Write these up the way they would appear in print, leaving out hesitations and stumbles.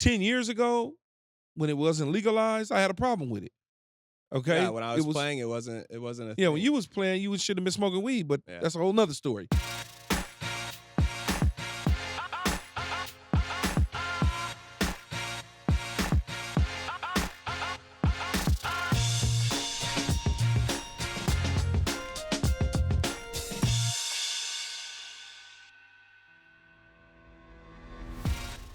10 years ago, when it wasn't legalized, I had a problem with it. Okay? Yeah, when I was playing, it wasn't a thing. Yeah, when you was playing, you should have been smoking weed, but that's a whole nother story.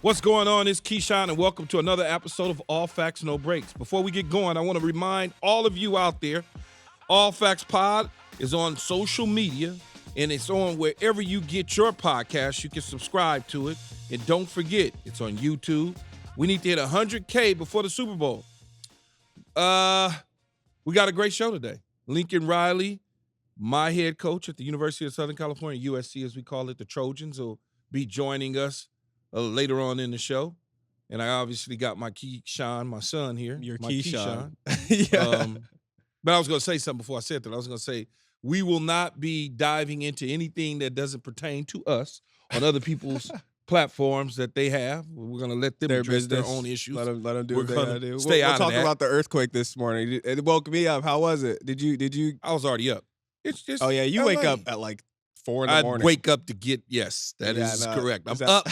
What's going on? It's Keyshawn, and welcome to another episode of All Facts, No Breaks. Before we get going, I want to remind all of you out there, All Facts Pod is on social media, and it's on wherever you get your podcast. You can subscribe to it. And don't forget, it's on YouTube. We need to hit 100K before the Super Bowl. We got a great show today. Lincoln Riley, my head coach at the University of Southern California, USC as we call it, the Trojans, will be joining us later on in the show. And I obviously got my Keyshawn, my son here. Your my Keyshawn. Yeah. But I was going to say something before I said that. I was going to say, we will not be diving into anything that doesn't pertain to us on other people's platforms that they have. We're going to let them address their own issues. Let them do what they gotta do. Stay out of that. We'll talk that. about the earthquake this morning. It woke me up. How was it? Did you? I was already up. It's just Oh, yeah. You LA. wake up at like 4 in the morning. I wake up to get, yes, that is correct. I'm up.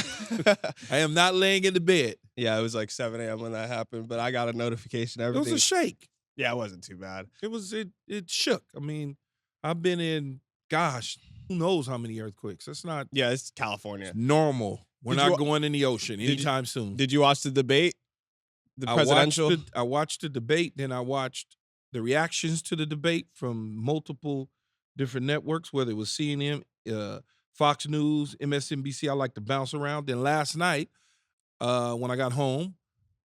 I am not laying in the bed. Yeah, it was like 7 a.m. when that happened, but I got a notification. Everything. It was a shake. Yeah, it wasn't too bad. It shook. I mean, I've been in, gosh, who knows how many earthquakes. That's not. Yeah, it's California. It's normal. We're not going in the ocean anytime soon. Did you watch the debate? The presidential? I watched the debate, then I watched the reactions to the debate from multiple different networks, whether it was CNN, Fox News, MSNBC. I like to bounce around. Then last night, when I got home,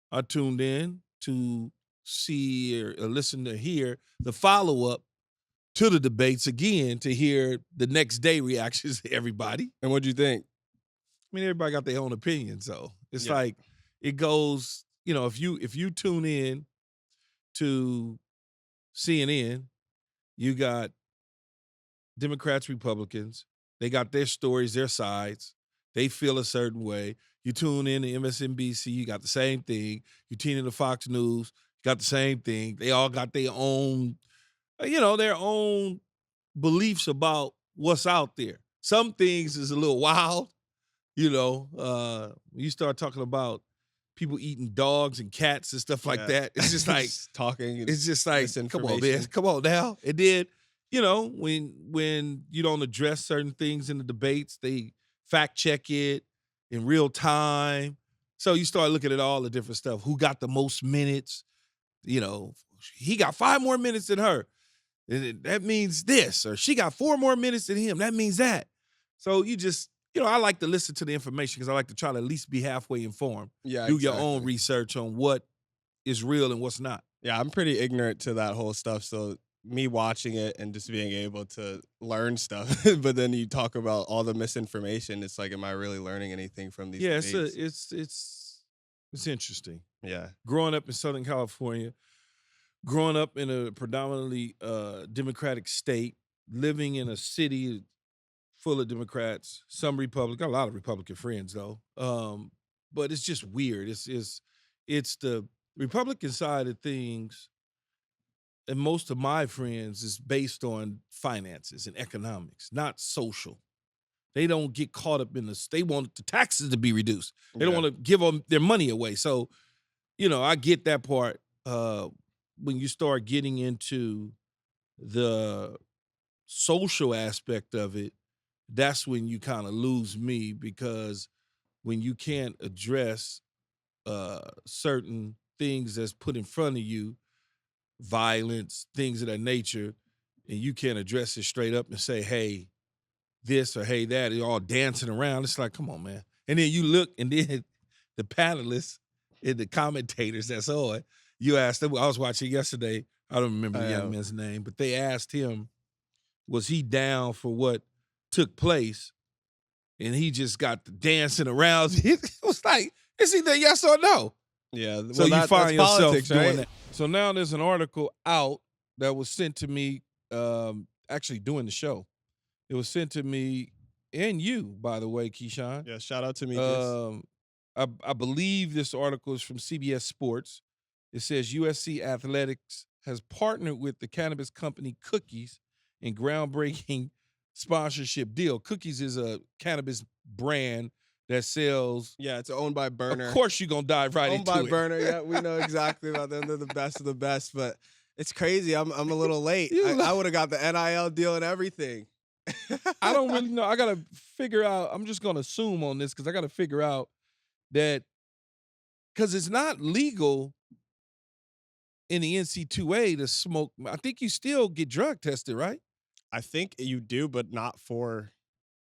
I tuned in to see or listen to hear the follow-up to the debates again, to hear the next day reactions to everybody. And what'd you think? I mean, everybody got their own opinion, so it's like it goes. You know, if you tune in to CNN, you got Democrats, Republicans. They got their stories, their sides. They feel a certain way. You tune in to MSNBC, you got the same thing. You tune in to Fox News, you got the same thing. They all got their own, their own beliefs about what's out there. Some things is a little wild, when you start talking about people eating dogs and cats and stuff like that. It's just like talking. It's just like, come on, man, come on now. And then, when you don't address certain things in the debates, they fact check it in real time. So you start looking at all the different stuff. Who got the most minutes? He got 5 more minutes than her. That means this. Or she got 4 more minutes than him. That means that. So you just, I like to listen to the information because I like to try to at least be halfway informed. Yeah, Do your own research on what is real and what's not. Yeah, I'm pretty ignorant to that whole stuff. So me watching it and just being able to learn stuff, but then you talk about all the misinformation. It's like, am I really learning anything from these debates? It's interesting. Yeah. Growing up in Southern California, growing up in a predominantly Democratic state, living in a city full of Democrats, some Republican, got a lot of Republican friends though. But it's just weird. It's the Republican side of things. And most of my friends is based on finances and economics, not social. They don't get caught up in this. They want the taxes to be reduced. They don't want to give them their money away. So, I get that part. When you start getting into the social aspect of it, that's when you kind of lose me, because when you can't address certain things that's put in front of you, violence, things of that nature, and you can't address it straight up and say, hey, this or hey, that, you're all dancing around. It's like, come on, man. And then you look, and then the panelists and the commentators that's on, you asked them, I was watching yesterday, I don't remember the young man's name, but they asked him, was he down for what took place? And he just got the dancing around. It was like, it's either yes or no. Yeah. So you find yourself politics, doing right? that. So now there's an article out that was sent to me, actually doing the show. It was sent to me and you, by the way, Keyshawn. Yeah, shout out to me. I believe this article is from CBS Sports. It says USC Athletics has partnered with the cannabis company Cookies in groundbreaking sponsorship deal. Cookies is a cannabis brand that sells. Yeah, it's owned by Burner. Of course, you're gonna dive right Owned into by it. Burner. Yeah, we know exactly about them. They're the best of the best, but it's crazy. I'm a little late. I would have got the NIL deal and everything. I don't really know. I gotta figure out. I'm just gonna assume on this because I gotta figure out that because it's not legal in the NC2A to smoke. I think you still get drug tested, right? I think you do, but not for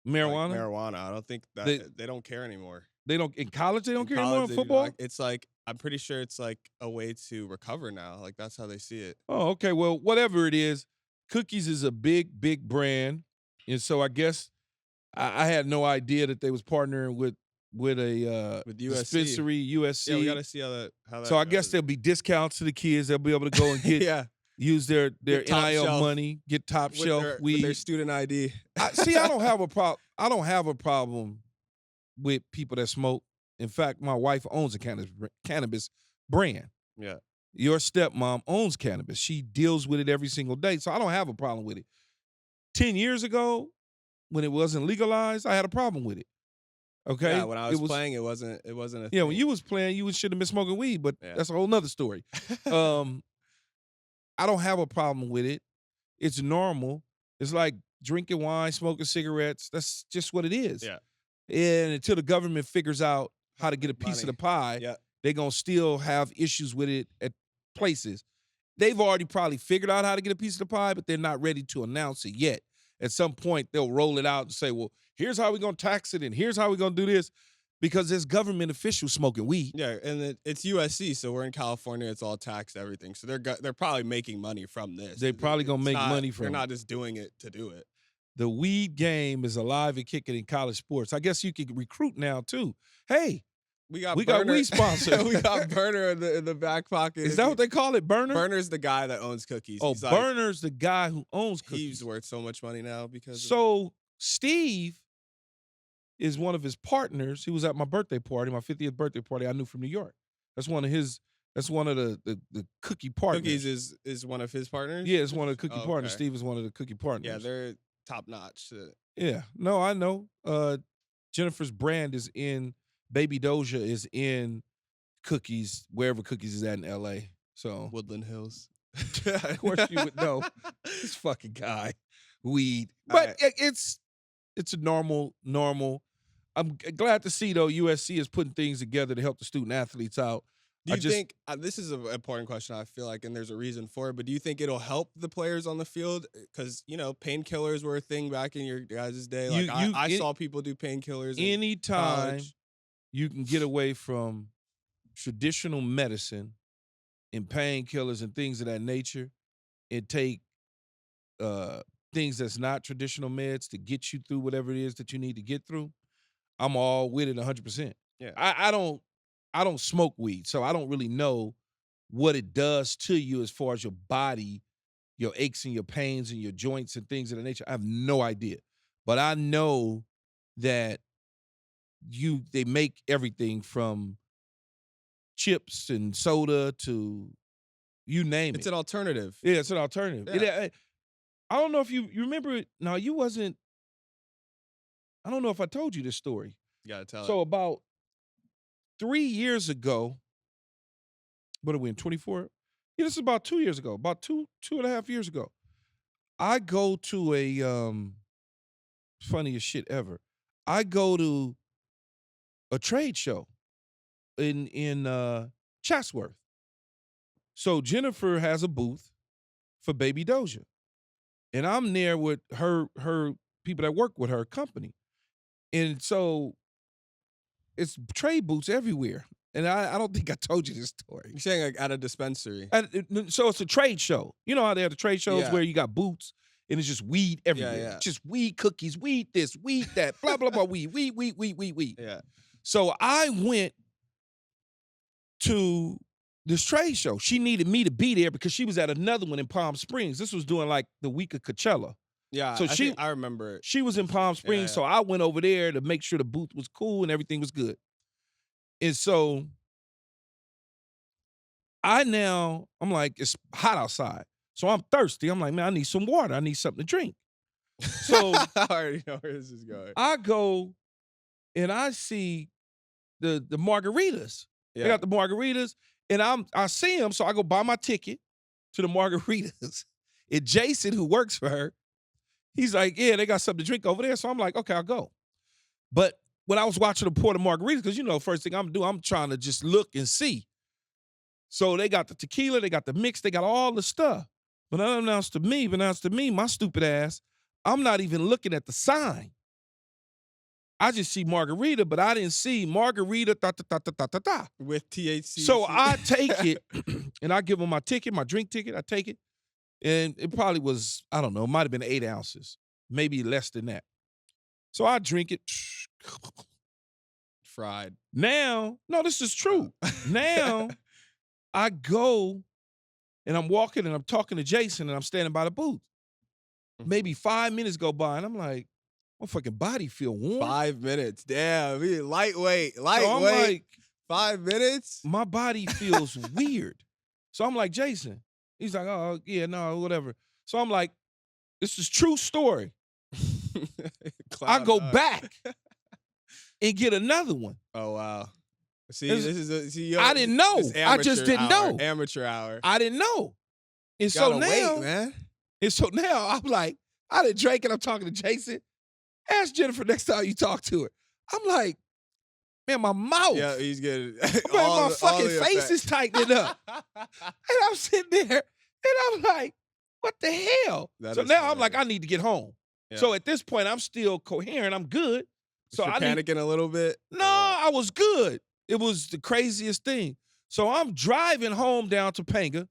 Marijuana. Like marijuana. I don't think that they don't care anymore. They don't in college. They don't care anymore in College, football. It's like I'm pretty sure it's like a way to recover now. Like that's how they see it. Oh, okay. Well, whatever it is, Cookies is a big, big brand, and so I guess I had no idea that they was partnering with a With USC. dispensary, USC. Yeah, we got to see how that. So I guess there'll be discounts to the kids. They'll be able to go and get yeah, use their Get top NIL shelf money, get top with shelf their, weed. with their student ID. See, I don't have a problem. I don't have a problem with people that smoke. In fact, my wife owns a cannabis brand. Yeah. Your stepmom owns cannabis. She deals with it every single day. So I don't have a problem with it. 10 years ago, when it wasn't legalized, I had a problem with it. Okay. Yeah, when I was playing, it wasn't a Yeah, thing. when you was playing, you should have been smoking weed, but Yeah. that's a whole nother story. I don't have a problem with it. It's normal. It's like drinking wine, smoking cigarettes. That's just what it is. Yeah. And until the government figures out how to get a piece of Money. the pie, Yeah. they're going to still have issues with it at places. They've already probably figured out how to get a piece of the pie, but they're not ready to announce it yet. At some point, they'll roll it out and say, well, here's how we're going to tax it, and here's how we're going to do this, because there's government officials smoking weed. Yeah, and it's USC, so we're in California. It's all taxed, everything. So they're probably making money from this. They're probably going to make money from They're it. not just doing it to do it. The weed game is alive and kicking in college sports. I guess you can recruit now, too. Hey, we got weed sponsor. We got Burner in the back pocket. Is that what they call it, Burner? Burner's the guy that owns Cookies. Oh, He's Burner's the guy who owns Cookies. He's worth so much money now because. So Steve is one of his partners. He was at my birthday party, my 50th birthday party. I knew from New York. That's one of his. That's one of the cookie partners. Cookies is one of his partners. Yeah, it's one of the cookie Oh, partners. okay. Steve is one of the cookie partners. Yeah, they're top notch. Yeah, no, I know. Jennifer's brand is in. Baby Doja is in Cookies, wherever Cookies is at in L.A. So Woodland Hills. of course you would know. This fucking guy, weed, but it's a normal. I'm glad to see though USC is putting things together to help the student athletes out. Do you think this is an important question? I feel like, and there's a reason for it. But do you think it'll help the players on the field? Because painkillers were a thing back in your guys' day. Like I saw people do painkillers. Anytime you can get away from traditional medicine and painkillers and things of that nature, and take things that's not traditional meds to get you through whatever it is that you need to get through, I'm all with it 100%. Yeah. I don't smoke weed, so I don't really know what it does to you as far as your body, your aches and your pains and your joints and things of that nature. I have no idea. But I know that they make everything from chips and soda to you name it. It's an alternative. Yeah, it's an alternative. Yeah. I don't know if you remember it. Now, you wasn't – I don't know if I told you this story. You got to tell So about 3 years ago, what are we in, 24? Yeah, this is about 2 years ago, about two and a half years ago. I go to a funniest shit ever. I go to a trade show in Chatsworth. So Jennifer has a booth for Baby Doja. And I'm there with her people that work with her company. And so it's trade booths everywhere. And I don't think I told you this story. You're saying like at a dispensary. So it's a trade show. You know how they have the trade shows Yeah. where you got booths and it's just weed everywhere. Yeah. Just weed cookies, weed this, weed that, blah, blah, blah, weed. Yeah. So I went to this trade show. She needed me to be there because she was at another one in Palm Springs. This was during like the week of Coachella. Yeah, So I remember it. She was in Palm Springs, Yeah. so I went over there to make sure the booth was cool and everything was good. And so I'm like, it's hot outside. So I'm thirsty. I'm like, man, I need some water. I need something to drink. So I already know where this is going. I go and I see the margaritas. Yeah. They got the margaritas, and I see them, so I go buy my ticket to the margaritas. And Jason, who works for her, he's like, yeah, they got something to drink over there. So I'm like, okay, I'll go. But when I was watching the pour the margaritas, because first thing I'm doing, I'm trying to just look and see. So they got the tequila, they got the mix, they got all the stuff. But unbeknownst to me, my stupid ass, I'm not even looking at the sign. I just see margarita, but I didn't see margarita with THC. So I take it, and I give them my ticket, my drink ticket. I take it, and it probably was, I don't know, it might have been 8 ounces, maybe less than that. So I drink it. Fried. Now, no, this is true. Now I go, and I'm walking, and I'm talking to Jason, and I'm standing by the booth. Maybe 5 minutes go by, and I'm like, my fucking body feel warm. 5 minutes. Damn. Lightweight. So I'm like, 5 minutes? My body feels weird. So I'm like, Jason. He's like, oh, yeah, no, whatever. So I'm like, this is true story. I go back and get another one. Oh, wow. See, I didn't know. I just didn't know. Amateur hour. I didn't know. And so now, man. And so now I'm like, I done drank and I'm talking to Jason. Ask Jennifer next time you talk to her. I'm like, man, my mouth. Yeah, he's getting my fucking face is tightening up. And I'm sitting there, and I'm like, what the hell? So now I'm like, I need to get home. Yeah. So at this point, I'm still coherent. I'm good. So I panicking a little bit? No, I was good. It was the craziest thing. So I'm driving home down to Topanga.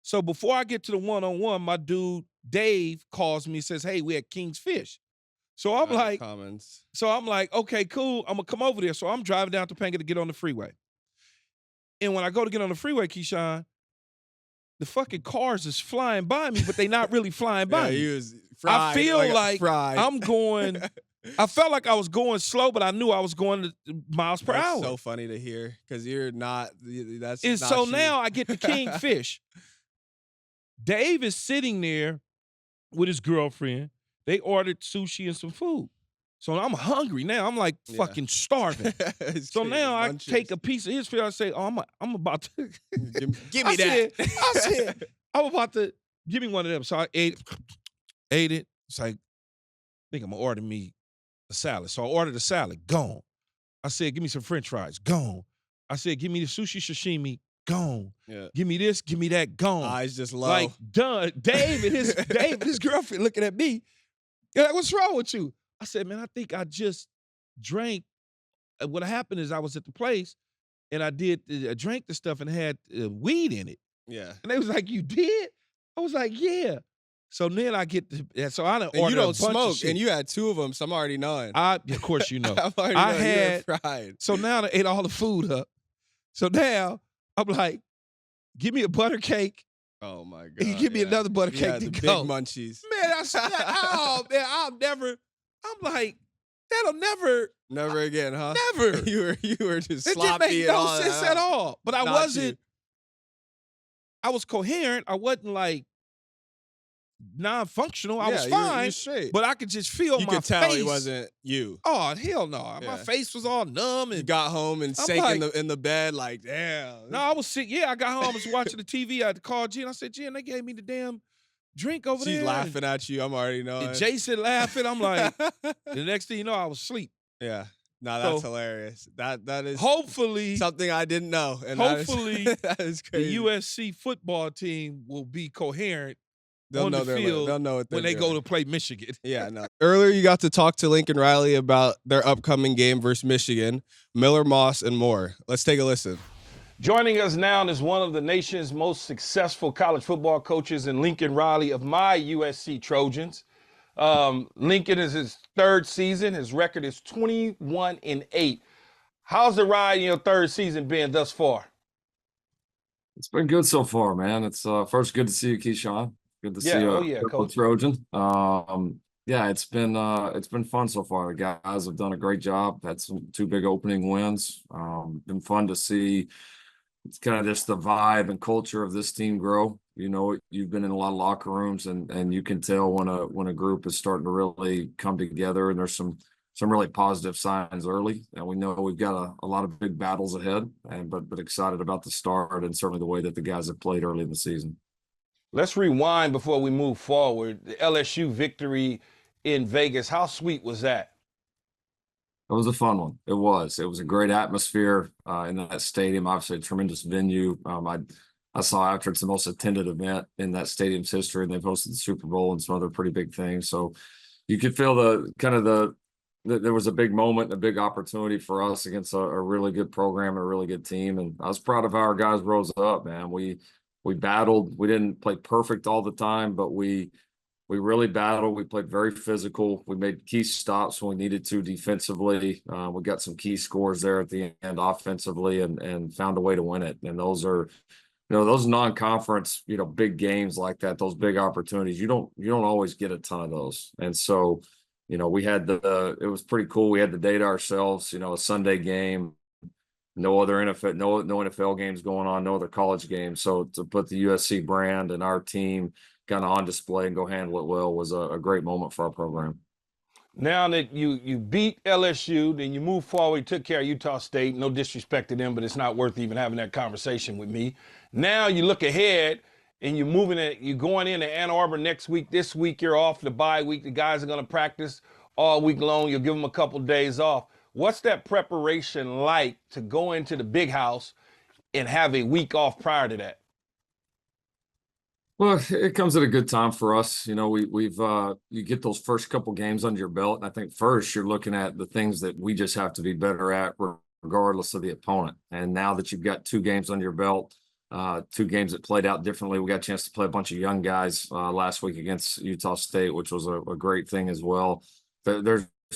So before I get to the one-on-one, my dude, Dave, calls me and says, hey, we at King's Fish. So I'm like, okay, cool. I'm going to come over there. So I'm driving down to Topanga to get on the freeway. And when I go to get on the freeway, Keyshawn, the fucking cars is flying by me, but they not really flying by me. He was fried, I feel like fried. I'm going, I felt like I was going slow, but I knew I was going to miles per hour. So funny to hear because you're not, that's and not so you. Now I get to Kingfish. Dave is sitting there with his girlfriend. They ordered sushi and some food. So I'm hungry now. I'm like fucking starving. So now I take a piece of his food. I say, oh, I'm about to. give me that. I said, I'm about to give me one of them. So I ate it. It's like, I think I'm going to order me a salad. So I ordered a salad. Gone. I said, give me some french fries. Gone. I said, give me the sushi sashimi. Gone. Yeah. Give me this. Give me that. Gone. Eyes just low. Like, done. Dave and his girlfriend looking at me. They're like, what's wrong with you? I said, man, I think I just drank. What happened is I was at the place and I drank the stuff and had weed in it. Yeah. And they was like, you did? I was like, yeah. So then I get so I done ordered you don't a bunch smoke, of shit. and you had 2 of them, so I'm already knowing. Of course you know. I had fried. So now I ate all the food up. So now I'm like, give me a butter cake. Oh my God. You give me another butter cake to go. Big munchies. Man, I'm like, that'll never. Never again, huh? Never. you were just it sloppy. It didn't make no sense at all. But I wasn't. I was coherent. I wasn't like non-functional. I was fine. You straight. But I could just feel my face. You could tell it wasn't you. Oh, hell no. Yeah. My face was all numb. And you got home and sank in the bed like, damn. No, I was sick. Yeah, I got home. I was watching the TV. I had to call Jen. I said, Jen, they gave me the damn drink over there. She's laughing at you. I'm already knowing. And Jason laughing. I'm like, the next thing you know, I was asleep. Yeah. No, that's hilarious. That is hopefully something I didn't know. And hopefully that is crazy. The USC football team will be coherent. They'll know the field they'll know what when they go to play Michigan. Yeah, no. Earlier, you got to talk to Lincoln Riley about their upcoming game versus Michigan, Miller Moss, and more. Let's take a listen. Joining us now is one of the nation's most successful college football coaches in Lincoln Riley of my USC Trojans. Lincoln is his 3rd season. His record is 21-8. How's the ride in your 3rd season been thus far? It's been good so far, man. It's first good to see you, Keyshawn. Good to see you, Coach. Trojan. Yeah, it's been fun so far. The guys have done a great job. Had some two big opening wins. Been fun to see. It's kind of just the vibe and culture of this team grow. You know, you've been in a lot of locker rooms, and you can tell when a group is starting to really come together, and there's some really positive signs early. And we know we've got a lot of big battles ahead, and but excited about the start and certainly the way that the guys have played early in the season. Let's rewind before we move forward. The LSU victory in Vegas, how sweet was that? It was a fun one. It was. It was a great atmosphere in that stadium. Obviously, a tremendous venue. I saw after it's the most attended event in that stadium's history, and they've hosted the Super Bowl and some other pretty big things. So you could feel there was a big moment, a big opportunity for us against a really good program and a really good team. And I was proud of how our guys rose up, man. We battled. We didn't play perfect all the time, but we really battled. We played very physical. We made key stops when we needed to defensively. We got some key scores there at the end offensively, and found a way to win it. And those are, those non-conference, big games like that, those big opportunities. You don't always get a ton of those. And so, we had it was pretty cool. We had the day to ourselves. A Sunday game. No other NFL, no NFL games going on, no other college games. So to put the USC brand and our team kind of on display and go handle it well was a great moment for our program. Now that you beat LSU, then you move forward, took care of Utah State. No disrespect to them, but it's not worth even having that conversation with me. Now you look ahead and you're going into Ann Arbor next week. This week you're off the bye week. The guys are going to practice all week long. You'll give them a couple of days off. What's that preparation like to go into the big house and have a week off prior to that? Well, it comes at a good time for us. You get those first couple games under your belt, and I think first you're looking at the things that we just have to be better at, regardless of the opponent. And now that you've got two games under your belt, two games that played out differently, we got a chance to play a bunch of young guys last week against Utah State, which was a great thing as well.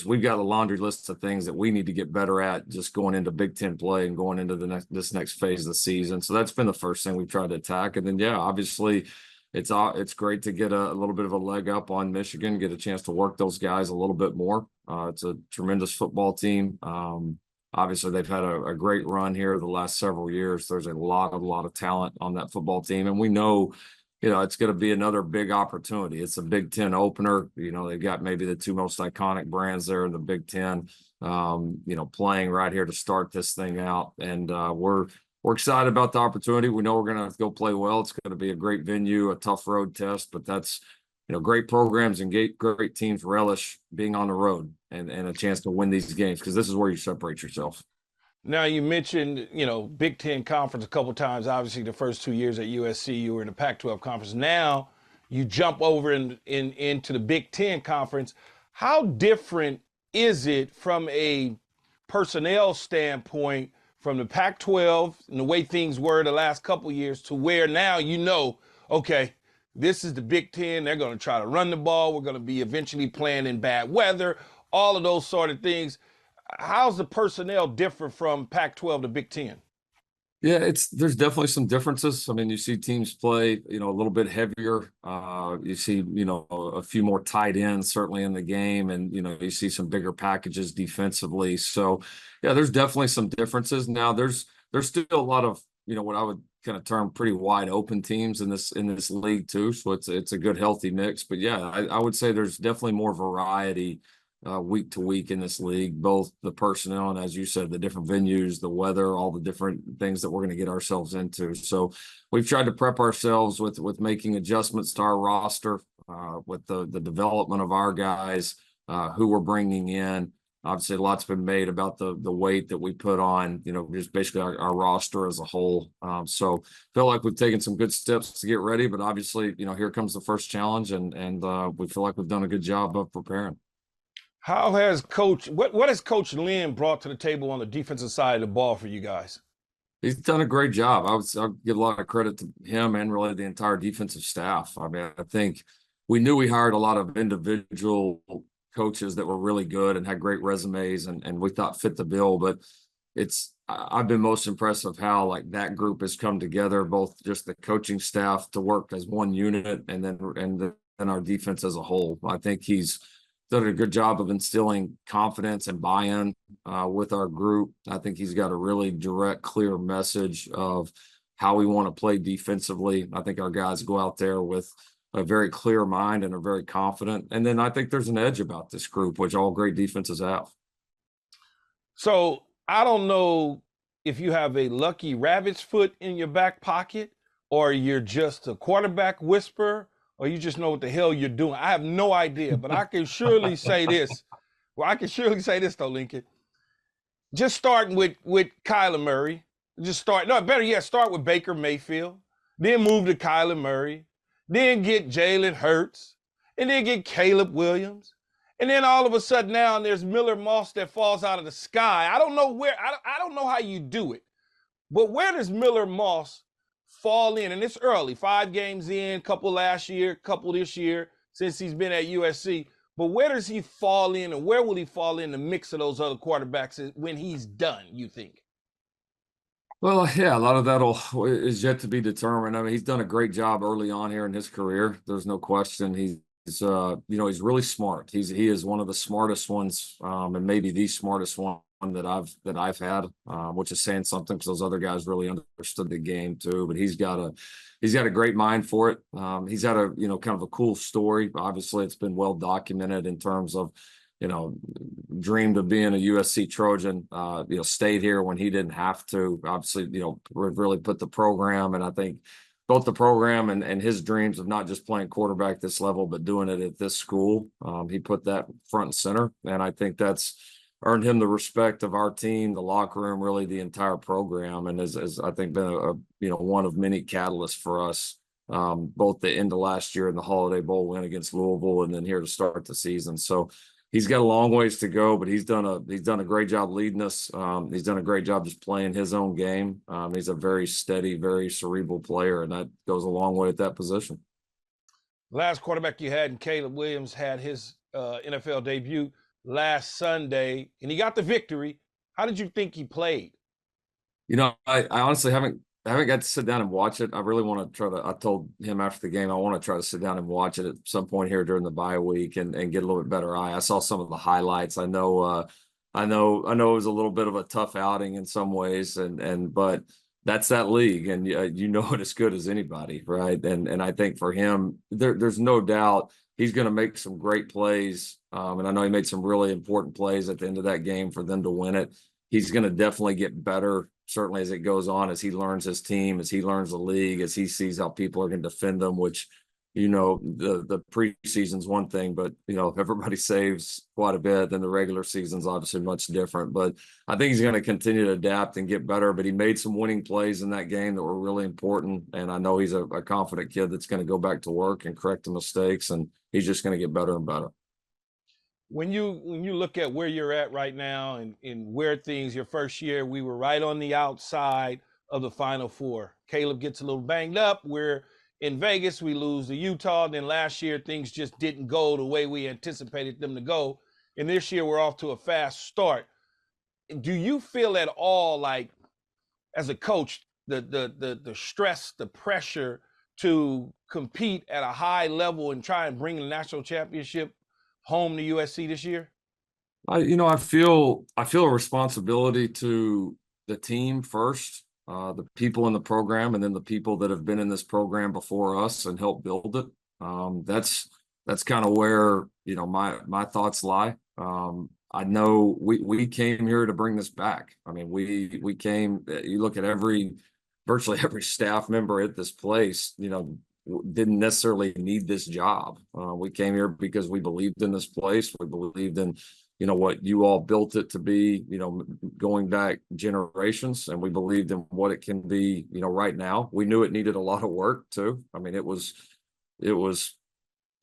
We've got a laundry list of things that we need to get better at just going into Big Ten play and going into this next phase of the season. So that's been the first thing we've tried to attack. And then, yeah, obviously it's great to get a little bit of a leg up on Michigan, get a chance to work those guys a little bit more. It's a tremendous football team. Obviously they've had a great run here the last several years. There's a lot of talent on that football team. And we know, it's going to be another big opportunity. It's a Big Ten opener. They've got maybe the two most iconic brands there in the Big Ten, playing right here to start this thing out. And we're excited about the opportunity. We know we're going to go play well. It's going to be a great venue, a tough road test, but that's, great programs and great teams relish being on the road and a chance to win these games, because this is where you separate yourself. Now you mentioned, Big Ten conference a couple times. Obviously, the first 2 years at USC, you were in the Pac-12 conference. Now you jump over into the Big Ten conference. How different is it from a personnel standpoint from the Pac-12 and the way things were the last couple of years to where now okay, this is the Big Ten. They're going to try to run the ball. We're going to be eventually playing in bad weather, all of those sort of things. How's the personnel different from Pac-12 to Big Ten? Yeah, there's definitely some differences. I mean, you see teams play, a little bit heavier. You see, a few more tight ends certainly in the game, and you see some bigger packages defensively. So, yeah, there's definitely some differences. Now, there's still a lot of what I would kind of term pretty wide open teams in this league too. So it's a good healthy mix. But yeah, I would say there's definitely more variety week to week in this league, both the personnel and, as you said, the different venues, the weather, all the different things that we're going to get ourselves into. So we've tried to prep ourselves with making adjustments to our roster, with the development of our guys, who we're bringing in. Obviously, a lot's been made about the weight that we put on, just basically our roster as a whole. So feel like we've taken some good steps to get ready, but obviously, here comes the first challenge, and we feel like we've done a good job of preparing. How has what has Coach Lynn brought to the table on the defensive side of the ball for you guys? He's done a great job. I'll give a lot of credit to him and really the entire defensive staff. I mean, I think we knew we hired a lot of individual coaches that were really good and had great resumes and we thought fit the bill, but I've been most impressed of how that group has come together, both just the coaching staff to work as one unit and then our defense as a whole. I think he's done a good job of instilling confidence and buy-in with our group. I think he's got a really direct, clear message of how we want to play defensively. I think our guys go out there with a very clear mind and are very confident. And then I think there's an edge about this group, which all great defenses have. So I don't know if you have a lucky rabbit's foot in your back pocket, or you're just a quarterback whisperer, or you just know what the hell you're doing. I have no idea, but I can surely say this. Well, I can surely say this though, Lincoln. Just starting with Kyler Murray. Start with Baker Mayfield, then move to Kyler Murray, then get Jalen Hurts, and then get Caleb Williams. And then all of a sudden now there's Miller Moss that falls out of the sky. I don't know where, I don't know how you do it, but where does Miller Moss fall in? And it's early, 5 games in, couple last year, couple this year, since he's been at USC. But where does he fall in, and where will he fall in the mix of those other quarterbacks when he's done, you think? Well, yeah, a lot of that is yet to be determined. I mean, he's done a great job early on here in his career. There's no question. He's he's really smart. He is one of the smartest ones, and maybe the smartest one that I've had, which is saying something, because those other guys really understood the game too. But he's got a great mind for it. He's had a kind of a cool story. Obviously, it's been well documented in terms of dreamed of being a USC Trojan. Stayed here when he didn't have to. Obviously, really put the program, and I think both the program and his dreams of not just playing quarterback this level, but doing it at this school. He put that front and center, and I think that's earned him the respect of our team, the locker room, really the entire program, and has I think been one of many catalysts for us, both the end of last year and the Holiday Bowl win against Louisville, and then here to start the season. So he's got a long ways to go, but he's done a great job leading us. He's done a great job just playing his own game. He's a very steady, very cerebral player, and that goes a long way at that position. Last quarterback you had, and Caleb Williams, had his NFL debut last Sunday, and he got the victory. How did you think he played? I honestly haven't got to sit down and watch it. I really want to try to. I told him after the game I want to try to sit down and watch it at some point here during the bye week and get a little bit better eye. I saw some of the highlights. I know it was a little bit of a tough outing in some ways, but that's that league, and you know it as good as anybody, right? And I think for him, there's no doubt he's going to make some great plays. And I know he made some really important plays at the end of that game for them to win it. He's going to definitely get better, certainly as it goes on, as he learns his team, as he learns the league, as he sees how people are going to defend them, which, the preseason's one thing, but, if everybody saves quite a bit, then the regular season's obviously much different. But I think he's going to continue to adapt and get better. But he made some winning plays in that game that were really important. And I know he's a confident kid that's going to go back to work and correct the mistakes, and he's just going to get better and better. When you look at where you're at right now and where things, your first year, we were right on the outside of the Final Four. Caleb gets a little banged up. We're in Vegas, we lose to Utah. Then last year, things just didn't go the way we anticipated them to go. And this year, we're off to a fast start. Do you feel at all like, as a coach, the stress, the pressure to compete at a high level and try and bring the national championship home to USC this year? I feel a responsibility to the team first, the people in the program, and then the people that have been in this program before us and helped build it. That's kind of where my thoughts lie. I know we came here to bring this back. I mean, we came. You look at virtually every staff member at this place. Didn't necessarily need this job. We came here because we believed in this place. We believed in, what you all built it to be, going back generations, and we believed in what it can be, right now. We knew it needed a lot of work too. I mean, it was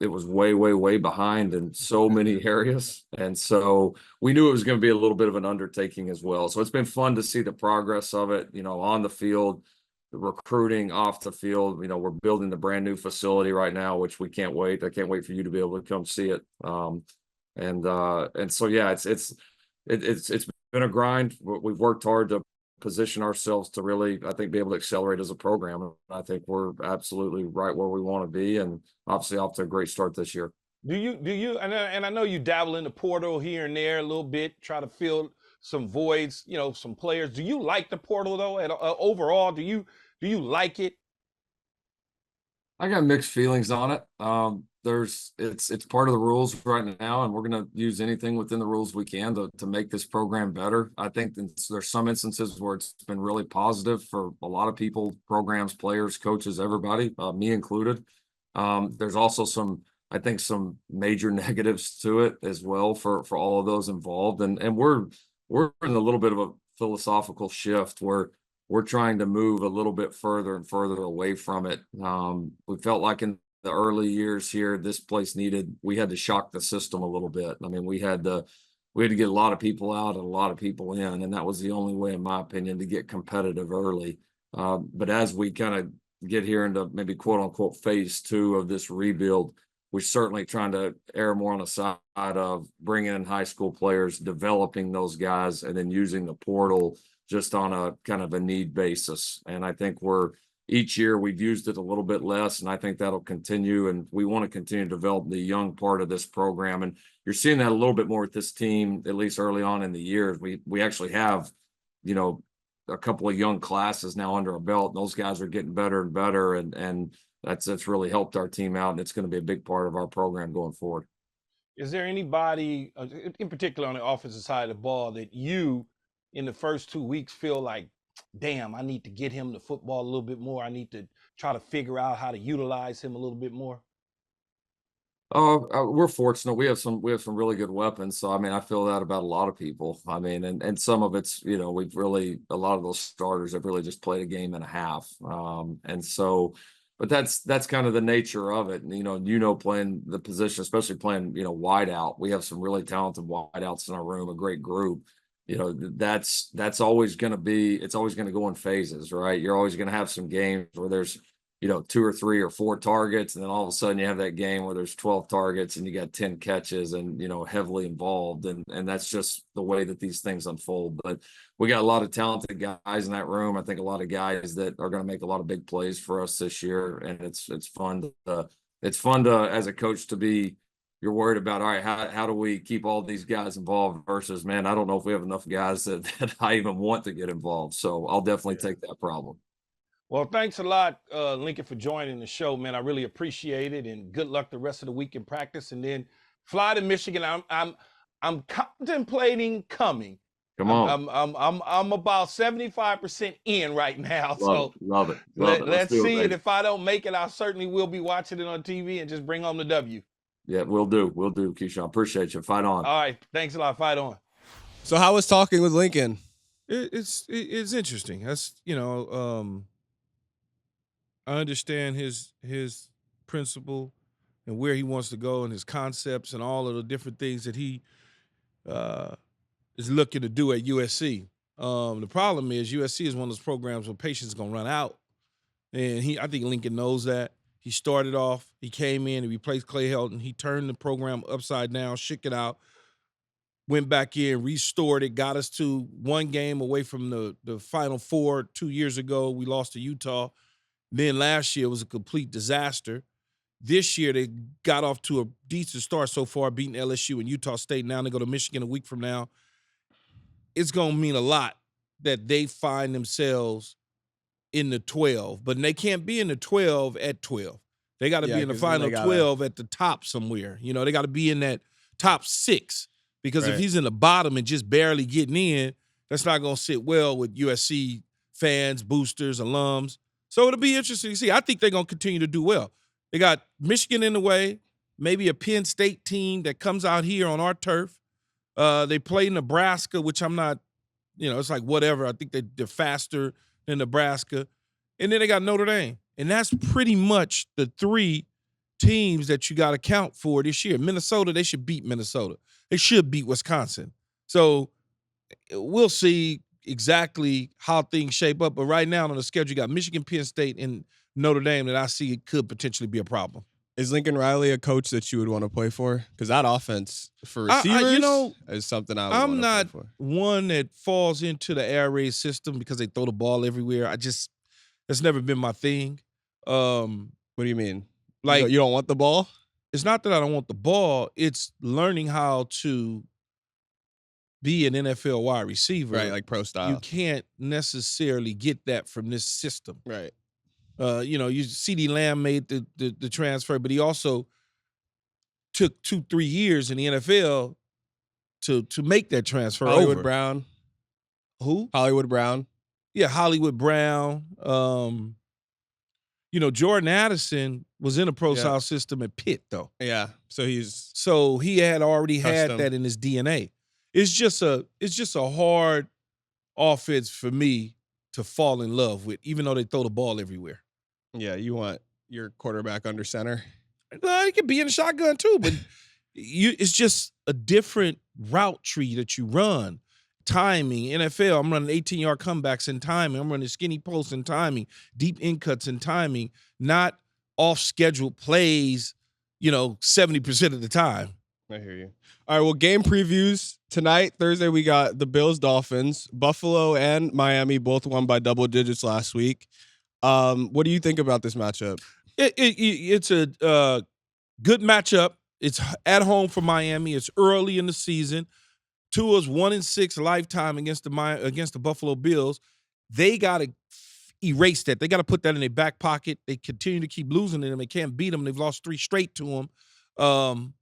way, way, way behind in so many areas. And so we knew it was going to be a little bit of an undertaking as well. So it's been fun to see the progress of it, on the field, the recruiting off the field. We're building the brand new facility right now, which we can't wait. I can't wait for you to be able to come see it. And so, yeah, it's been a grind. We've worked hard to position ourselves to really, I think, be able to accelerate as a program. I think we're absolutely right where we want to be, and obviously off to a great start this year. Do you and I know you dabble in the portal here and there a little bit, try to fill some voids, some players. Do you like the portal though? Overall, do you like it? I got mixed feelings on it. It's part of the rules right now, and we're going to use anything within the rules we can to make this program better. I think there's some instances where it's been really positive for a lot of people, programs, players, coaches, everybody, me included. There's also I think some major negatives to it as well for all of those involved, and we're in a little bit of a philosophical shift where we're trying to move a little bit further and further away from it. We felt like in the early years here, this place we had to shock the system a little bit. I mean, we had to get a lot of people out and a lot of people in, and that was the only way, in my opinion, to get competitive early. But as we kind of get here into maybe quote unquote phase 2 of this rebuild, we're certainly trying to err more on the side of bringing in high school players, developing those guys, and then using the portal just on a kind of a need basis. And I think each year we've used it a little bit less, and I think that'll continue. And we want to continue to develop the young part of this program. And you're seeing that a little bit more with this team, at least early on in the year. We actually have, a couple of young classes now under our belt, and those guys are getting better and better. And that's really helped our team out, and it's going to be a big part of our program going forward. Is there anybody, in particular on the offensive side of the ball, that you, in the first 2 weeks, feel like, damn, I need to get him the football a little bit more. I need to try to figure out how to utilize him a little bit more? We're fortunate. We have some really good weapons. So I mean, I feel that about a lot of people. I mean, and some of it's, a lot of those starters have really just played a game and a half. And so, but that's kind of the nature of it. And, playing the position, especially playing, wide out. We have some really talented wide outs in our room, a great group. That's always going to it's always going to go in phases, right? You're always going to have some games where there's 2 or 3 or 4 targets, and then all of a sudden you have that game where there's 12 targets and you got 10 catches and, heavily involved. And that's just the way that these things unfold. But we got a lot of talented guys in that room. I think a lot of guys that are going to make a lot of big plays for us this year. And it's fun to, as a coach, you're worried about, all right, how do we keep all these guys involved versus, man, I don't know if we have enough guys that I even want to get involved. So I'll definitely take that problem. Well, thanks a lot, Lincoln, for joining the show, man. I really appreciate it, and good luck the rest of the week in practice, and then fly to Michigan. I'm contemplating coming. Come on. I'm about 75% in right now. Love it. Let's see it. If I don't make it, I certainly will be watching it on TV and just bring home the W. Yeah, we'll do, Keyshawn. Appreciate you. Fight on. All right, thanks a lot. Fight on. So how was talking with Lincoln? It's interesting. That's I understand his principle and where he wants to go and his concepts and all of the different things that he is looking to do at USC. The problem is USC is one of those programs where patience is going to run out. And I think Lincoln knows that. He started off, he came in, he replaced Clay Helton. He turned the program upside down, shook it out, went back in, restored it, got us to one game away from the Final Four 2 years ago. We lost to Utah. Then last year was a complete disaster. This year they got off to a decent start so far, beating LSU and Utah State. Now they go to Michigan a week from now. It's going to mean a lot that they find themselves in the 12, but they can't be in the 12 at 12. They got to be in the final 12 at the top somewhere. They got to be in that top 6 because if he's in the bottom and just barely getting in, that's not going to sit well with USC fans, boosters, alums. So it'll be interesting to see. I think they're going to continue to do well. They got Michigan in the way, maybe a Penn State team that comes out here on our turf. They play Nebraska, which I'm not, it's like whatever. I think they're faster than Nebraska. And then they got Notre Dame. And that's pretty much the 3 teams that you got to count for this year. Minnesota, they should beat Minnesota. They should beat Wisconsin. So we'll see exactly how things shape up. But right now on the schedule, you got Michigan, Penn State, and Notre Dame that I see it could potentially be a problem. Is Lincoln Riley a coach that you would want to play for? Because that offense for receivers is something I would want to play for. I'm not one that falls into the air raid system because they throw the ball everywhere. That's never been my thing. What do you mean? Like you don't want the ball? it's not that I don't want the ball. It's learning how to be an NFL wide receiver. Right, like pro style. You can't necessarily get that from this system. Right. CeeDee Lamb made the transfer, but he also took 2-3 years in the NFL to make that transfer Hollywood over. Brown. Who? Hollywood Brown. Yeah, Hollywood Brown. Jordan Addison was in a pro style system at Pitt, though. Yeah, so he had already had custom. that in his DNA. It's just a hard offense for me to fall in love with, even though they throw the ball everywhere. Yeah, you want your quarterback under center. He could be in the shotgun too, but it's just a different route tree that you run. Timing, NFL, I'm running 18-yard comebacks in timing. I'm running skinny posts in timing, deep in cuts in timing, not off-schedule plays, 70% of the time. I hear you. All right, well, game previews. Tonight, Thursday, we got the Bills-Dolphins. Buffalo and Miami both won by double digits last week. What do you think about this matchup? It's a good matchup. It's at home for Miami. It's early in the season. Tua's 1-6 lifetime against the Buffalo Bills. They got to erase that. They got to put that in their back pocket. They continue to keep losing to them. They can't beat them. They've lost 3 straight to them.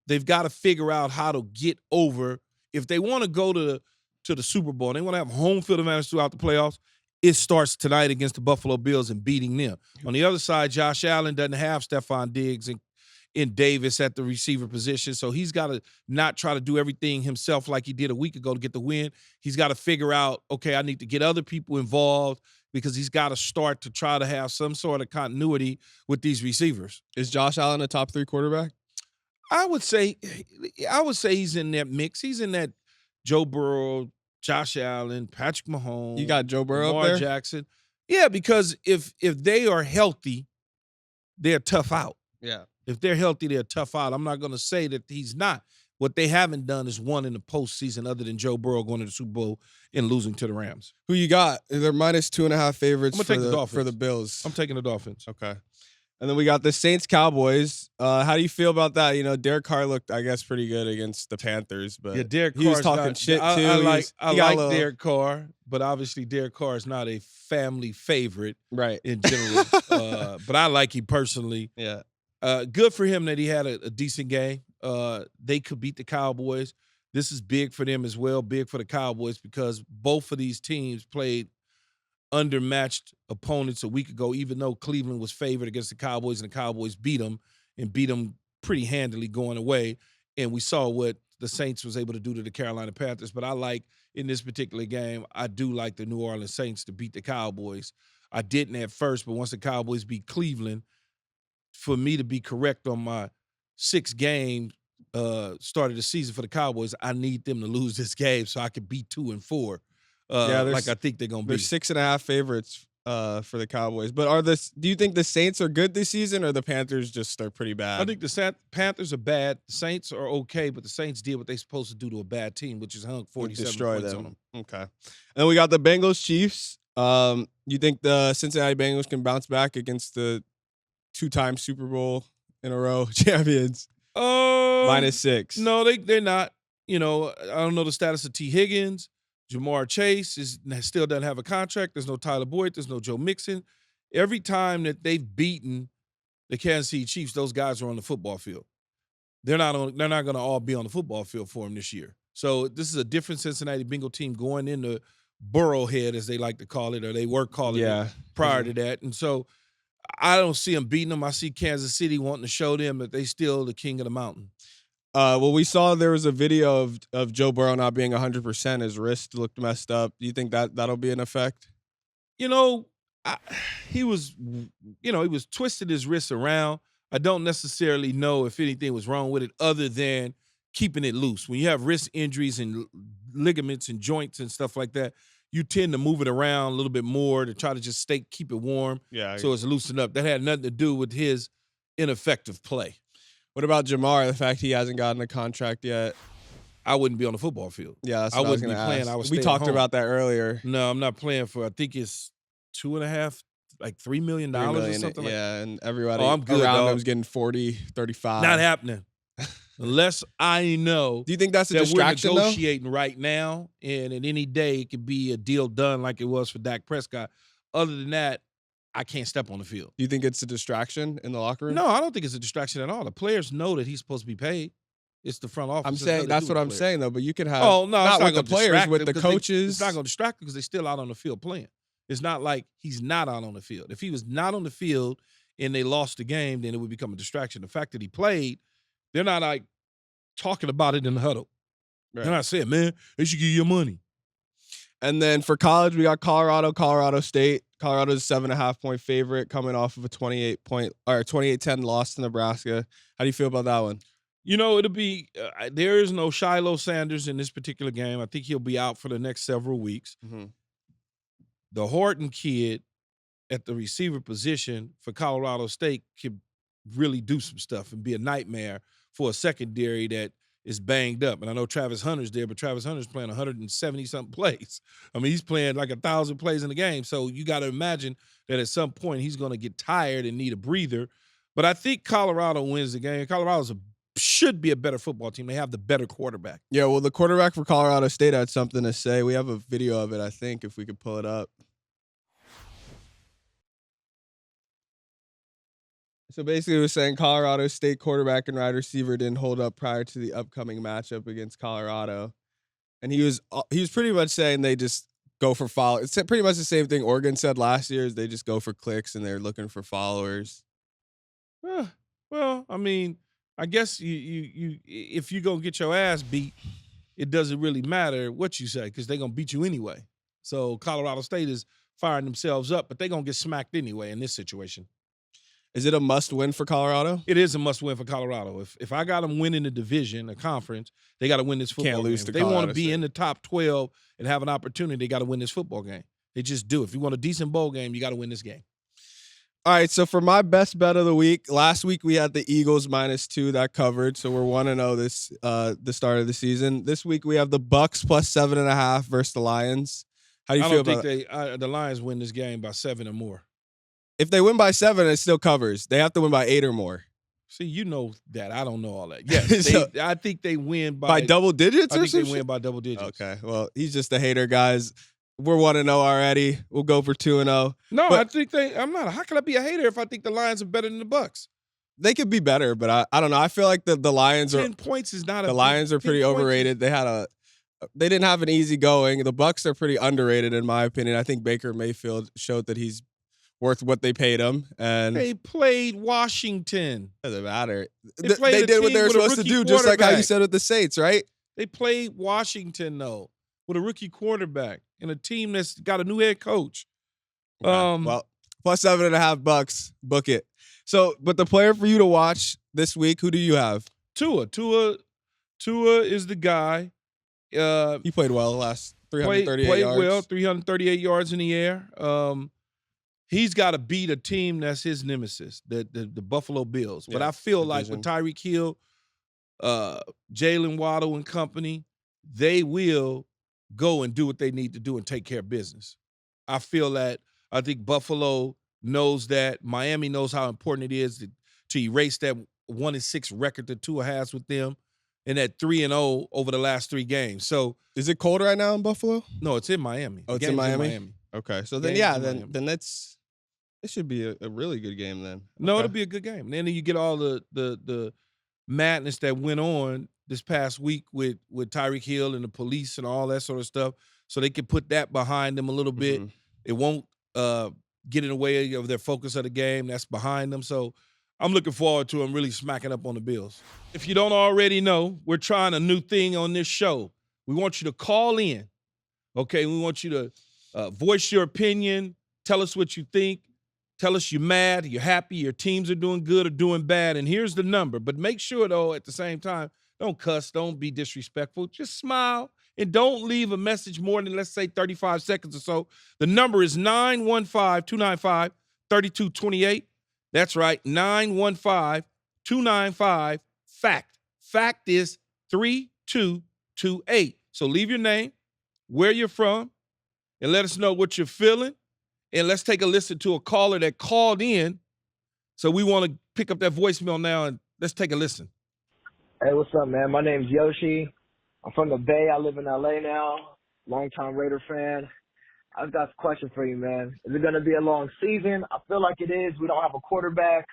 They've got to figure out how to get over. If they want to go to the Super Bowl, and they want to have home field advantage throughout the playoffs, it starts tonight against the Buffalo Bills and beating them. On the other side, Josh Allen doesn't have Stephon Diggs and Davis at the receiver position, so he's got to not try to do everything himself like he did a week ago to get the win. He's got to figure out, okay, I need to get other people involved because he's got to start to try to have some sort of continuity with these receivers. Is Josh Allen a top 3 quarterback? I would say he's in that mix. He's in that Joe Burrow, Josh Allen, Patrick Mahomes. You got Joe Burrow Lamar up there? Jackson. Yeah, because if they are healthy, they're tough out. Yeah. If they're healthy, they're tough out. I'm not going to say that he's not. What they haven't done is won in the postseason other than Joe Burrow going to the Super Bowl and losing to the Rams. Who you got? They're -2.5 favorites I'm gonna take for the Bills. I'm taking the Dolphins. Okay. And then we got the Saints-Cowboys. How do you feel about that? Derek Carr looked, I guess, pretty good against the Panthers, but he was talking shit, too. I like Derek Carr, but obviously Derek Carr is not a family favorite right in general. But I like him personally. Yeah. Good for him that he had a decent game. They could beat the Cowboys. This is big for them as well, big for the Cowboys, because both of these teams played undermatched opponents a week ago, even though Cleveland was favored against the Cowboys and the Cowboys beat them pretty handily going away. And we saw what the Saints was able to do to the Carolina Panthers. But I like, in this particular game, I do like the New Orleans Saints to beat the Cowboys. I didn't at first, but once the Cowboys beat Cleveland, for me to be correct on my 6-game start of the season for the Cowboys, I need them to lose this game so I can be 2-4. Like I think they're going to be. They're 6.5 favorites for the Cowboys. But do you think the Saints are good this season, or the Panthers just are pretty bad? I think the Panthers are bad. The Saints are okay, but the Saints did what they're supposed to do to a bad team, which is hung 47 points on them. Okay. And then we got the Bengals-Chiefs. You think the Cincinnati Bengals can bounce back against the 2-time Super Bowl in a row champions? -6. No, they're not. I don't know the status of T. Higgins. Jamar Chase still doesn't have a contract. There's no Tyler Boyd. There's no Joe Mixon. Every time that they've beaten the Kansas City Chiefs, those guys are on the football field. They're not going to all be on the football field for them this year. So this is a different Cincinnati Bengal team going into Burrowhead, as they like to call it, or they were calling it prior to that. And so I don't see them beating them. I see Kansas City wanting to show them that they still the king of the mountain. Well, we saw there was a video of Joe Burrow not being 100%. His wrist looked messed up. Do you think that'll be an effect? He was twisted his wrist around. I don't necessarily know if anything was wrong with it other than keeping it loose. When you have wrist injuries and ligaments and joints and stuff like that, you tend to move it around a little bit more to try to just keep it warm. Yeah. So it's loosened up. That had nothing to do with his ineffective play. What about Jamar, the fact he hasn't gotten a contract yet? I wouldn't be on the football field. Yeah, that's what I wouldn't be playing. We talked about that earlier. No, I'm not playing for, I think it's 2.5 like $3 million $3 million, or something. Yeah, and everybody I'm good, around dog. him was getting 40, 35. Not happening. Unless I know. Do you think that's a that distraction, we're negotiating right now, and at any day it could be a deal done like it was for Dak Prescott. Other than that, I can't step on the field. Do you think it's a distraction in the locker room? No, I don't think it's a distraction at all. The players know that he's supposed to be paid. It's the front office. I'm saying that's what I'm saying though. But you can have not with the players, with the coaches. It's not going to distract them because they're still out on the field playing. It's not like he's not out on the field. If he was not on the field and they lost the game, then it would become a distraction. The fact that he played, they're not like talking about it in the huddle. Right. They're not saying, man, they should give you your money. And then for college, we got Colorado State. Colorado's a 7.5-point favorite coming off of a 28-10 loss to Nebraska. How do you feel about that one? You know, it'll be there is no Shiloh Sanders in this particular game. I think he'll be out for the next several weeks. Mm-hmm. The Horton kid at the receiver position for Colorado State could really do some stuff and be a nightmare for a secondary that is banged up. And I know Travis Hunter's there, but Travis Hunter's playing 170-something plays. I mean, he's playing like 1,000 plays in the game. So you got to imagine that at some point he's going to get tired and need a breather. But I think Colorado wins the game. Colorado should be a better football team. They have the better quarterback. Yeah, well, the quarterback for Colorado State had something to say. We have a video of it, I think, if we could pull it up. So basically, we're saying Colorado State quarterback and wide receiver didn't hold up prior to the upcoming matchup against Colorado, and he was pretty much saying they just go for follow. It's pretty much the same thing Oregon said last year: is they just go for clicks and they're looking for followers. Well, I mean, I guess you if you gonna get your ass beat, it doesn't really matter what you say because they're gonna beat you anyway. So Colorado State is firing themselves up, but they're gonna get smacked anyway in this situation. Is it a must-win for Colorado? It is a must-win for Colorado. If I got them winning the division, a conference, they got to win this football Can't lose game. to If they want to be State. in the top 12 and have an opportunity, they got to win this football game. They just do. If you want a decent bowl game, you got to win this game. All right, so for my best bet of the week, last week we had the Eagles -2 that covered, so we're 1-0 this the start of the season. This week we have the Bucks +7.5 versus the Lions. How do you feel about that? The Lions win this game by 7 or more. If they win by 7, it still covers. They have to win by 8 or more. See, you know that. I don't know all that. Yes, So, I think they win by double digits. I or think they some win shit? by double digits. Okay, well, he's just a hater, guys. We're 1-0 already. We'll go for 2-0. No, But I think I'm not. How can I be a hater if I think the Lions are better than the Bucks? they could be better, but I don't know. I feel like the Lions are 10 points is not a. the Lions are 10 pretty points overrated. They didn't have an easy going. The Bucks are pretty underrated in my opinion. I think Baker Mayfield showed that he's worth what they paid him, and They played Washington. doesn't matter. They played They a did what team they were with a supposed to rookie do, just like how you quarterback. said with the Saints, right? They played Washington though with a rookie quarterback and a team that's got a new head coach. Okay. Well, +7.5 Bucks. Book it. So, but the player for you to watch this week, who do you have? Tua is the guy. He played well last 338 played yards. well, 338 yards in the air. He's got to beat a team that's his nemesis, the Buffalo Bills. But Yeah, I feel like with Tyreek Hill, Jalen Waddle and company, they will go and do what they need to do and take care of business. I think Buffalo knows that. Miami knows how important it is to erase that 1-6 record that Tua has with them and that 3-0 over the last 3 games. So is it cold right now in Buffalo? no, it's in Miami. Oh, The it's in game's Miami? Okay, so then then it should be a really good game then. No, Okay. it'll be a good game. And then you get all the madness that went on this past week with Tyreek Hill and the police and all that sort of stuff. So they can put that behind them a little bit. Mhm. It won't get in the way of their focus of the game. That's behind them. So I'm looking forward to them really smacking up on the Bills. If you don't already know, we're trying a new thing on this show. We want you to call in, okay? We want you to voice your opinion, tell us what you think, tell us you're mad, you're happy, your teams are doing good or doing bad, and here's the number. But make sure, though, at the same time, don't cuss, don't be disrespectful. Just smile, and don't leave a message more than, let's say, 35 seconds or so. The number is 915-295-3228. That's right, 915-295-FACT. FACT is 3228. So leave your name, where you're from, and let us know what you're feeling. And let's take a listen to a caller that called in. So we want to pick up that voicemail now, and let's take a listen. Hey, what's up, man? My name's Yoshi. I'm from the Bay. I live in L.A. now. Longtime Raider fan. I've got a question for you, man. Is it going to be a long season? I feel like it is. We don't have a quarterback.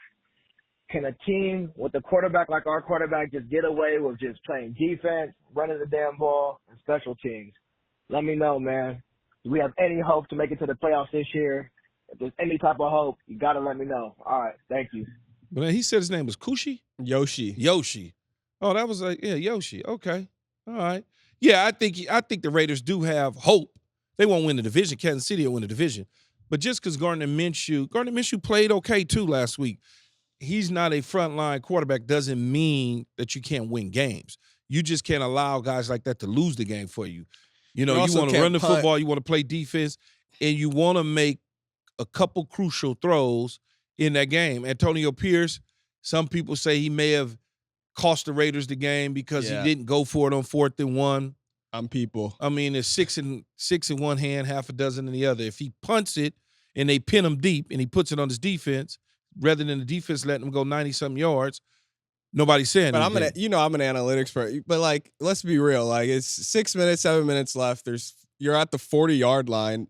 Can a team with a quarterback like our quarterback just get away with just playing defense, running the damn ball, and special teams? Let me know, man. Do we have any hope to make it to the playoffs this year? If there's any type of hope, you got to let me know. All right. Thank you. But he said his name was Kushi? Yoshi. Yoshi. Oh, that was Yoshi. Okay. All right. Yeah, I think the Raiders do have hope. They won't win the division. Kansas City will win the division. But just because Gardner Minshew played okay too last week. He's not a frontline quarterback doesn't mean that you can't win games. You just can't allow guys like that to lose the game for you. You know, you want to run the football, you want to play defense, and you want to make a couple crucial throws in that game. Antonio Pierce, some people say he may have cost the Raiders the game because he didn't go for it on 4th and 1. I mean, it's six in one hand, half a dozen in the other. If he punts it and they pin him deep and he puts it on his defense, rather than the defense letting him go 90-something yards, nobody's saying but anything. I'm an analytics for but like, let's be real. Like, it's 7 minutes left. You're at the 40-yard line.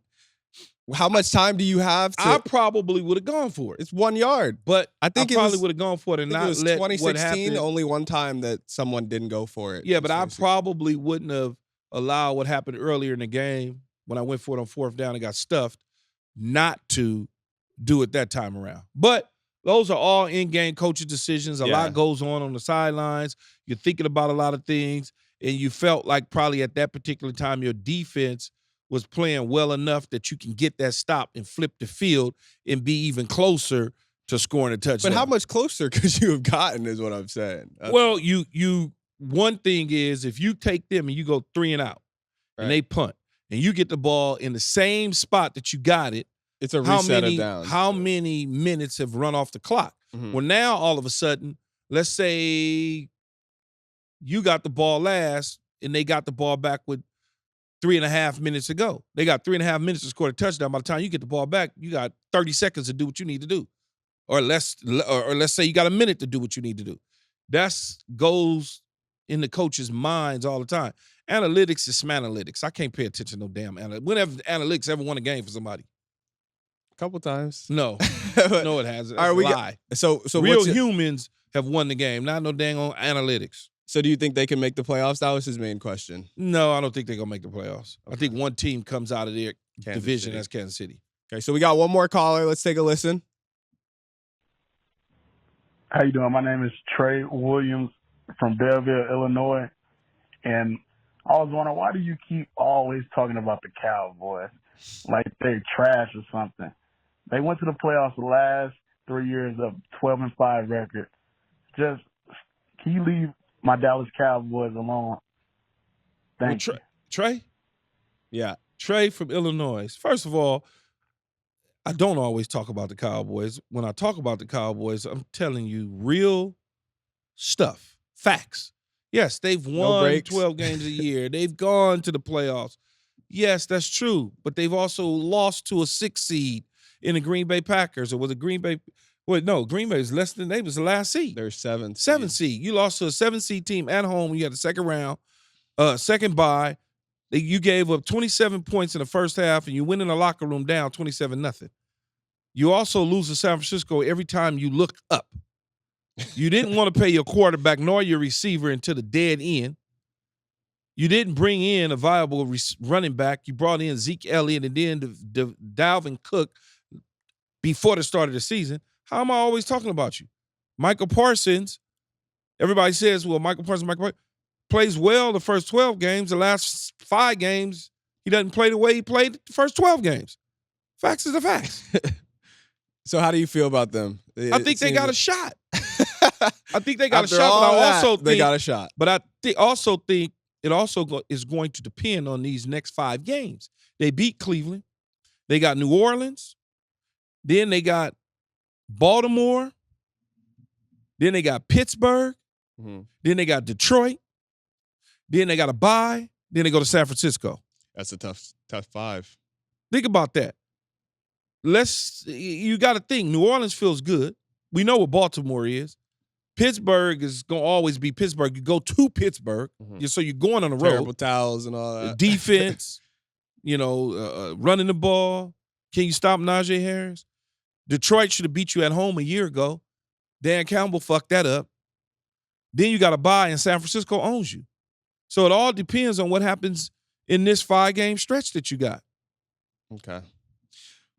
How much time do you have to? I probably would have gone for it. It's 1 yard. But I probably would have gone for it and not let what happened. 2016, only one time that someone didn't go for it. Yeah, but I probably wouldn't have allowed what happened earlier in the game when I went for it on 4th down and got stuffed not to do it that time around. But those are all in-game coaching decisions. A lot goes on the sidelines. You're thinking about a lot of things, and you felt like probably at that particular time your defense was playing well enough that you can get that stop and flip the field and be even closer to scoring a touchdown. But how much closer could you have gotten is what I'm saying. Well, you one thing is if you take them and you go 3 and out and they punt and you get the ball in the same spot that you got it, it's a reset of downs. How many minutes have run off the clock? Mm-hmm. Well, now all of a sudden, let's say you got the ball last and they got the ball back with 3.5 minutes to go. They got 3.5 minutes to score a touchdown. By the time you get the ball back, you got 30 seconds to do what you need to do. Or let's say you got a minute to do what you need to do. That goes in the coaches' minds all the time. Analytics is analytics. I can't pay attention to no damn analytics. When have analytics ever won a game for somebody? A couple times. No. No, it hasn't. That's all right, a lie. So real humans have won the game, not no dang on analytics. So do you think they can make the playoffs? That was his main question. No, I don't think they're going to make the playoffs. Okay. I think one team comes out of their division. City. That's Kansas City. Okay, so we got one more caller. Let's take a listen. How you doing? My name is Trey Williams from Belleville, Illinois. And I was wondering, why do you keep always talking about the Cowboys like they're trash or something? They went to the playoffs the last 3 years of 12-5 record. Just, can you leave my Dallas Cowboys alone? Thank you. Trey? Yeah. Trey from Illinois. First of all, I don't always talk about the Cowboys. When I talk about the Cowboys, I'm telling you real stuff, facts. Yes, they've won 12 games a year. They've gone to the playoffs. Yes, that's true. But they've also lost to a 6 seed in the Green Bay Packers. Or was it Green Bay? Well, no, Green Bay was less than they was the last seed. They're 7th. 7th seed. You lost to a 7th seed team at home. You had the second round, second bye. You gave up 27 points in the first half, and you went in the locker room down 27-0. You also lose to San Francisco every time you look up. You didn't want to pay your quarterback nor your receiver into the dead end. You didn't bring in a viable running back. You brought in Zeke Elliott and then Dalvin Cook before the start of the season. How am I always talking about you? Michael Parsons, everybody says, well, Michael Parsons plays well the first 12 games. The last 5 games, he doesn't play the way he played the first 12 games. Facts is the facts. So how do you feel about them? I think they got a shot. I think they got a shot, but I also think they got a shot. But I also think it also is going to depend on these next 5 games. They beat Cleveland. They got New Orleans. Then they got Baltimore. Then they got Pittsburgh. Mm-hmm. Then they got Detroit. Then they got a bye. Then they go to San Francisco. That's a tough 5. Think about that. you got to think, New Orleans feels good. We know what Baltimore is. Pittsburgh is going to always be Pittsburgh. You go to Pittsburgh, so you're going on the road. Terrible towels and all that. Defense, running the ball. Can you stop Najee Harris? Detroit should have beat you at home a year ago. Dan Campbell fucked that up. Then you got to bye, and San Francisco owns you. So it all depends on what happens in this 5-game stretch that you got. Okay.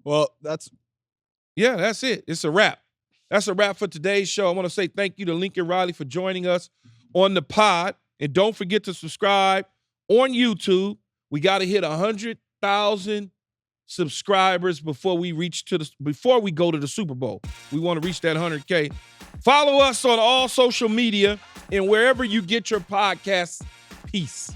Well, that's it. It's a wrap. That's a wrap for today's show. I want to say thank you to Lincoln Riley for joining us on the pod. And don't forget to subscribe on YouTube. We got to hit 100,000 subscribers before we go to the Super Bowl. We want to reach that 100K. Follow us on all social media and wherever you get your podcasts. Peace.